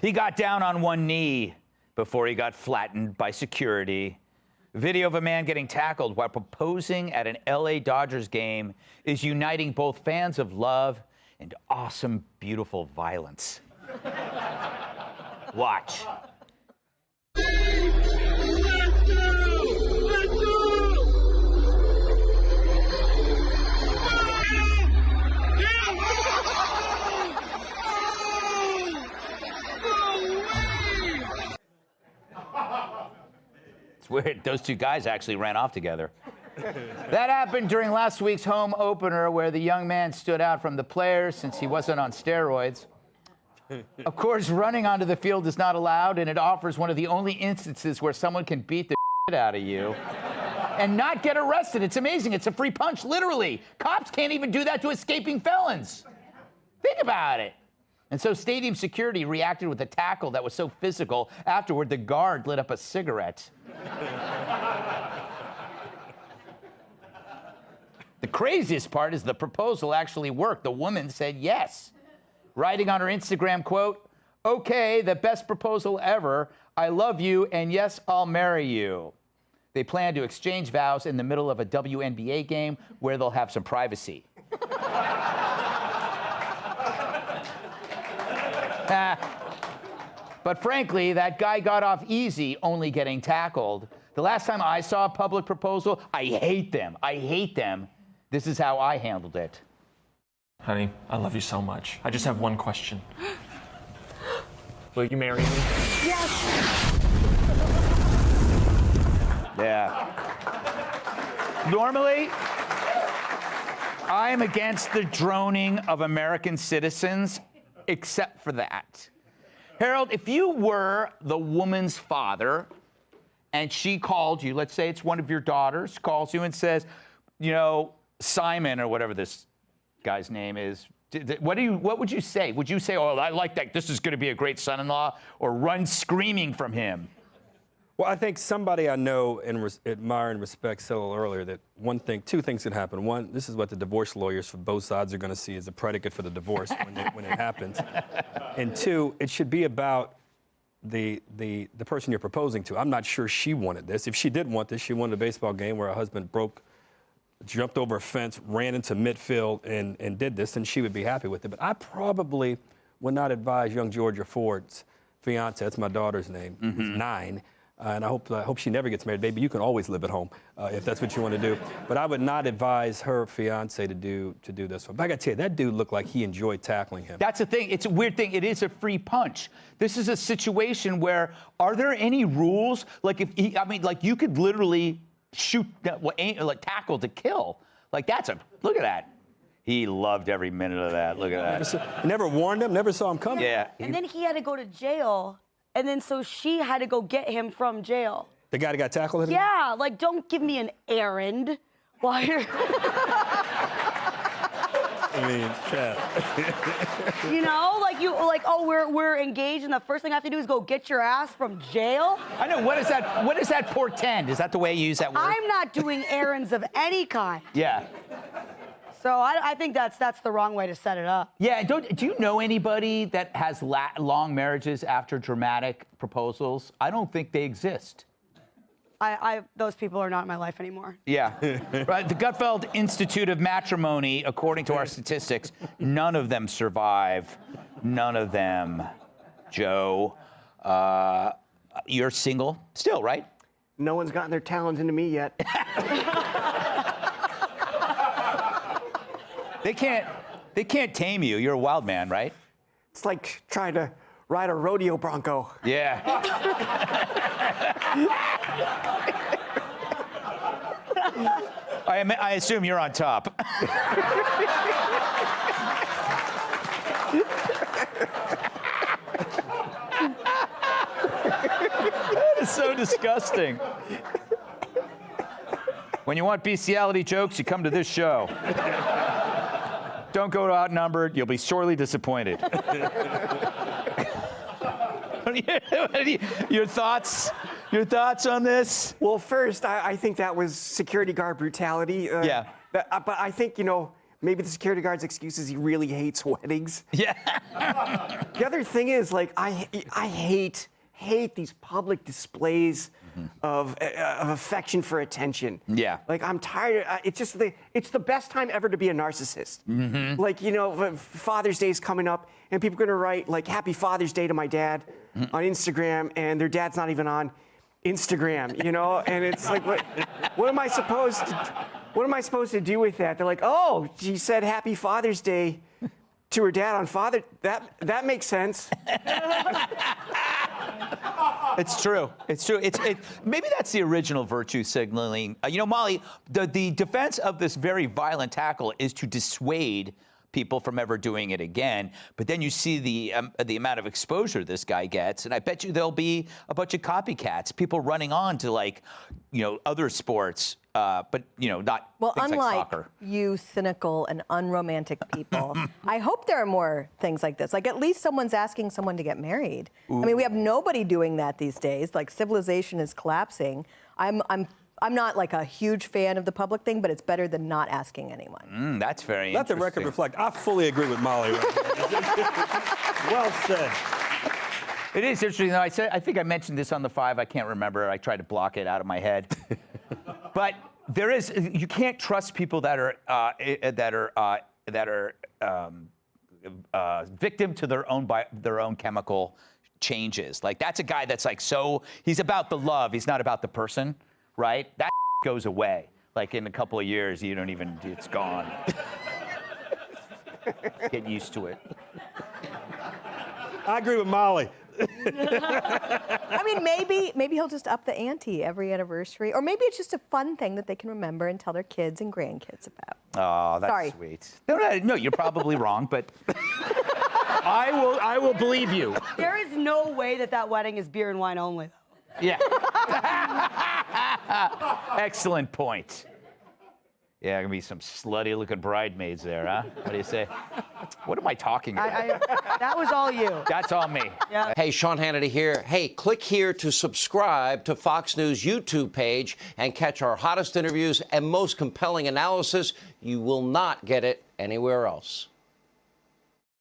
He got down on one knee before he got flattened by security. Video of a man getting tackled while proposing at an LA Dodgers game is uniting both fans of love and awesome, beautiful violence. Watch. It's weird. Those two guys actually ran off together. That happened during last week's home opener where the young man stood out from the players since he wasn't on steroids. Of course, running onto the field is not allowed, and it offers one of the only instances where someone can beat the shit out of you and not get arrested. It's amazing. It's a free punch, literally. Cops can't even do that to escaping felons. Think about it. And so stadium security reacted with a tackle that was so physical. Afterward, the guard lit up a cigarette. The craziest part is the proposal actually worked. The woman said yes, writing on her Instagram, quote, "Okay, the best proposal ever. I love you, and yes, I'll marry you." They plan to exchange vows in the middle of a WNBA game where they'll have some privacy. But frankly, that guy got off easy, only getting tackled. The last time I saw a public proposal, I hate them. I hate them. This is how I handled it. Honey, I love you so much. I just have one question. Will you marry me? Yes. Yeah. Normally, I'm against the droning of American citizens, except for that. Harold, if you were the woman's father and she called you, let's say it's one of your daughters, calls you and says, you know, Simon or whatever this guy's name is, what would you say? Would you say, oh, I like that, this is going to be a great son-in-law, or run screaming from him? Well, I think somebody I know and admire and respect said a little earlier that two things can happen. One, this is what the divorce lawyers for both sides are going to see as a predicate for the divorce when it happens. And two, it should be about the person you're proposing to. I'm not sure she wanted this. If she did want this, she wanted a baseball game where her husband jumped over a fence, ran into midfield, and did this, and she would be happy with it. But I probably would not advise young Georgia Ford's fiance, that's my daughter's name, who's 9, and I hope she never gets married. Baby, you can always live at home if that's what you want to do. But I would not advise her fiance to do this one. But I got to tell you, that dude looked like he enjoyed tackling him. That's the thing. It's a weird thing. It is a free punch. This is a situation where, are there any rules? Like, like you could literally shoot, like tackle to kill. Like look at that. He loved every minute of that. Look at that. Never warned him, never saw him coming. Yeah. And then he had to go to jail. And then so she had to go get him from jail. The guy that got tackled? Yeah, like don't give me an errand while you're... I mean, yeah. You know, oh, we're engaged, and the first thing I have to do is go get your ass from jail. I know. What does that portend? Is that the way you use that word? I'm not doing errands of any kind. Yeah. So I think that's the wrong way to set it up. Yeah. Do you know anybody that has long marriages after dramatic proposals? I don't think they exist. Those people are not in my life anymore. Yeah. Right. The Gutfeld Institute of Matrimony, according to our statistics, none of them survive. None of them. Joe, you're single still, right? No one's gotten their talons into me yet. They can't tame you. You're a wild man, right? It's like trying to ride a rodeo bronco. Yeah. I assume you're on top. That is so disgusting. When you want bestiality jokes, you come to this show. Don't go outnumbered. You'll be sorely disappointed. Your thoughts? Your thoughts on this? Well, first, I think that was security guard brutality. Yeah. But I think, maybe the security guard's excuse is he really hates weddings. Yeah. The other thing is, like, I hate these public displays of affection for attention. Yeah. Like, I'm tired. It's the best time ever to be a narcissist. Like, you know, Father's Day is coming up, and people are gonna write like "Happy Father's Day" to my dad on Instagram, and their dad's not even on Instagram, you know. And it's like, what am I supposed to do with that? They're like, oh, she said "Happy Father's Day" to her dad on Father. That makes sense. It's true. It's true. Maybe that's the original virtue signaling. You know, Molly, the defense of this very violent tackle is to dissuade people from ever doing it again. But then you see the amount of exposure this guy gets, and I bet you there'll be a bunch of copycats, people running on to, like, you know, other sports, but, you know, not things like soccer. You cynical and unromantic people, I hope there are more things like this. Like, at least someone's asking someone to get married. Ooh. I mean, we have nobody doing that these days. Like, civilization is collapsing. I'm not like a huge fan of the public thing, but it's better than not asking anyone. That's very Let the record reflect. I fully agree with Molly. Well said. It is interesting, though. I think I mentioned this on the 5. I can't remember. I tried to block it out of my head. But you can't trust people that are victim to their own chemical changes. Like, that's a guy that's like, he's about the love. He's not about the person, right? That goes away. Like, in a couple of years, it's gone. Get used to it. I agree with Molly. I mean, maybe he'll just up the ante every anniversary, or maybe it's just a fun thing that they can remember and tell their kids and grandkids about. Oh, that's Sorry. sweet. No, you're probably wrong, but I will believe you. There is no way that wedding is beer and wine only, though. Yeah. Excellent point. Yeah, gonna be some slutty-looking bridesmaids there, huh? What do you say? What am I talking about? That was all you. That's all me. Yeah. Hey, Sean Hannity here. Hey, click here to subscribe to Fox News YouTube page and catch our hottest interviews and most compelling analysis. You will not get it anywhere else.